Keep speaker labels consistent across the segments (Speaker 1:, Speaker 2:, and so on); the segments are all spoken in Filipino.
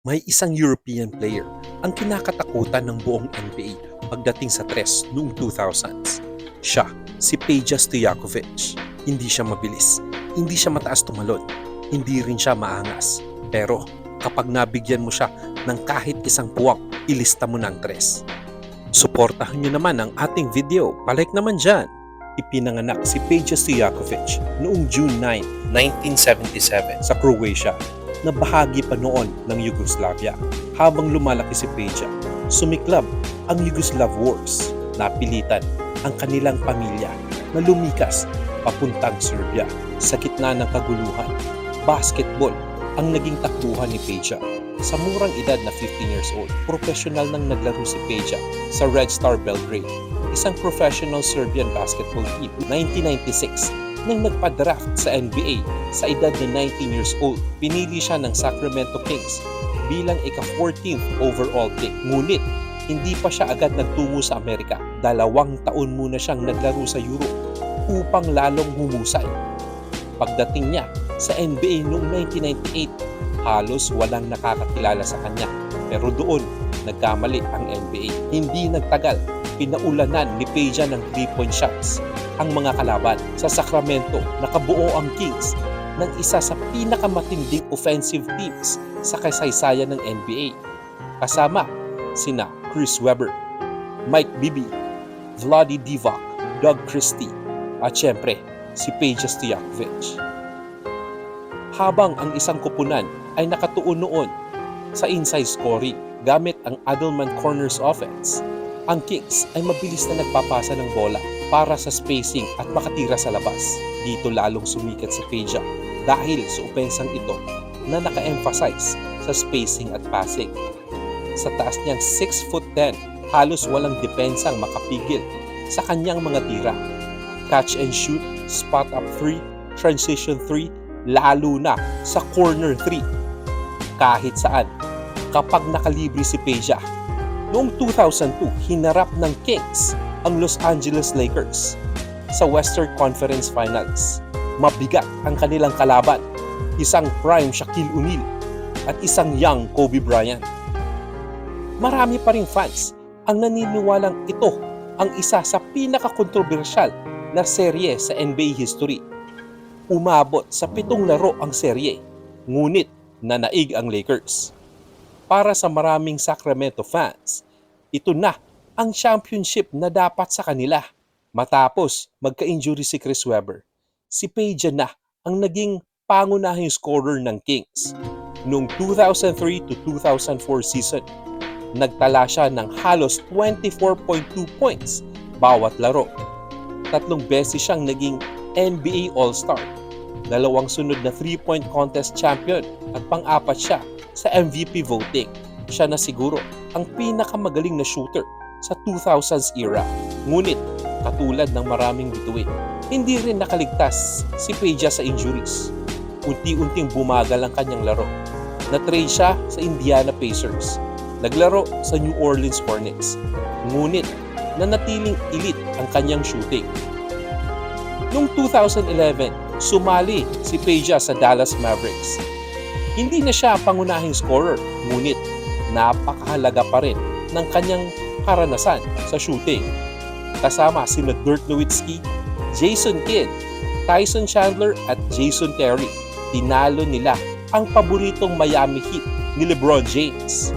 Speaker 1: May isang European player ang kinakatakutan ng buong NBA pagdating sa tres noong 2000s. Siya, si Peja Stojakovic. Hindi siya mabilis, hindi siya mataas tumalon, hindi rin siya maangas. Pero kapag nabigyan mo siya ng kahit isang puwak, ilista mo ng tres. Suportahan niyo naman ang ating video, palike naman dyan. Ipinanganak si Peja Stojakovic noong June 9, 1977 sa Croatia na bahagi pa noon ng Yugoslavia. Habang lumalaki si Peja, sumiklab ang Yugoslav Wars. Napilitan ang kanilang pamilya na lumikas papuntang Serbia. Sa gitna ng kaguluhan, basketball ang naging takbuhan ni Peja. Sa murang edad na 15 years old, profesional nang naglaro si Peja sa Red Star Belgrade, isang professional Serbian basketball team. 1996, nang nagpa-draft sa NBA sa edad na 19 years old, pinili siya ng Sacramento Kings bilang ika-14th overall pick. Ngunit, hindi pa siya agad nagtungo sa Amerika. 2 taon muna siyang naglaro sa Europe upang lalong humusay. Pagdating niya sa NBA noong 1998, halos walang nakakakilala sa kanya. Pero doon, nagkamali ang NBA. Hindi nagtagal, pinaulanan ni Peja ng 3-point shots ang mga kalaban. Sa Sacramento, nakabuo ang Kings ng isa sa pinakamatinding offensive teams sa kasaysayan ng NBA. Kasama sina Chris Webber, Mike Bibby, Vlade Divac, Doug Christie, at syempre si Peja Stojakovic. Habang ang isang koponan ay nakatuon noon sa inside scoring gamit ang Adelman Corners offense, ang Kings ay mabilis na nagpapasa ng bola para sa spacing at makatira sa labas. Dito lalong sumikat si Peja dahil sa opensang ito na naka-emphasize sa spacing at passing. Sa taas niyang 6'10", halos walang depensang makapigil sa kanyang mga tira. Catch and shoot, spot up 3, transition 3, lalo na sa corner 3. Kahit saan, kapag nakalibre si Peja. Noong 2002, hinarap ng Kings ang Los Angeles Lakers sa Western Conference Finals. Mabigat ang kanilang kalaban, isang prime Shaquille O'Neal at isang young Kobe Bryant. Marami pa ring fans ang naniniwalang ito ang isa sa pinakakontrobersyal na serye sa NBA history. Umabot sa 7 laro ang serye, ngunit nanaig ang Lakers. Para sa maraming Sacramento fans, ito na ang championship na dapat sa kanila. Matapos magka-injury si Chris Webber, si Peja na ang naging pangunahing scorer ng Kings. Noong 2003 to 2004 season, nagtala siya ng halos 24.2 points bawat laro. 3 beses siyang naging NBA All-Star. 2 sunod na 3-point contest champion at pang-4 siya sa MVP voting. Siya na siguro ang pinakamagaling na shooter sa 2000s era. Ngunit, katulad ng maraming bituin, hindi rin nakaligtas si Peja sa injuries. Unti-unting bumagal ang kanyang laro. Na-trade siya sa Indiana Pacers. Naglaro sa New Orleans Hornets. Ngunit, nanatiling elite ang kanyang shooting. Noong 2011, sumali si Peja sa Dallas Mavericks. Hindi na siya ang pangunahing scorer, ngunit napakahalaga pa rin ng kanyang karanasan sa shooting. Kasama sina Dirk Nowitzki, Jason Kidd, Tyson Chandler at Jason Terry. Tinalo nila ang paboritong Miami Heat ni LeBron James.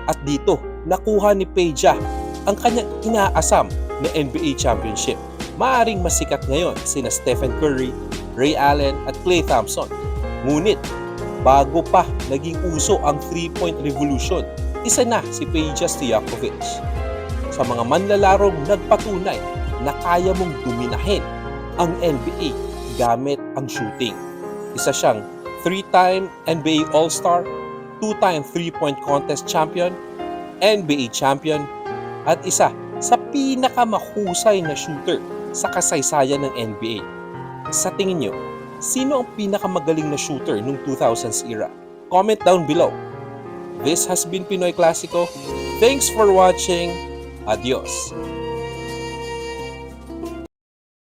Speaker 1: At dito, nakuha ni Peja ang kanyang inaasam na NBA championship. Maaring masikat ngayon sina Stephen Curry, Ray Allen at Klay Thompson. Ngunit, bago pa naging uso ang 3-point revolution, isa na si Peja Stojakovic. Sa mga manlalarong nagpatunay na kaya mong dominahin ang NBA gamit ang shooting. Isa siyang 3-time NBA All-Star, 2-time 3-point contest champion, NBA champion, at isa sa pinakamahusay na shooter sa kasaysayan ng NBA. Sa tingin nyo, sino ang pinakamagaling na shooter noong 2000s era? Comment down below. This has been Pinoy Classico. Thanks for watching. Adios.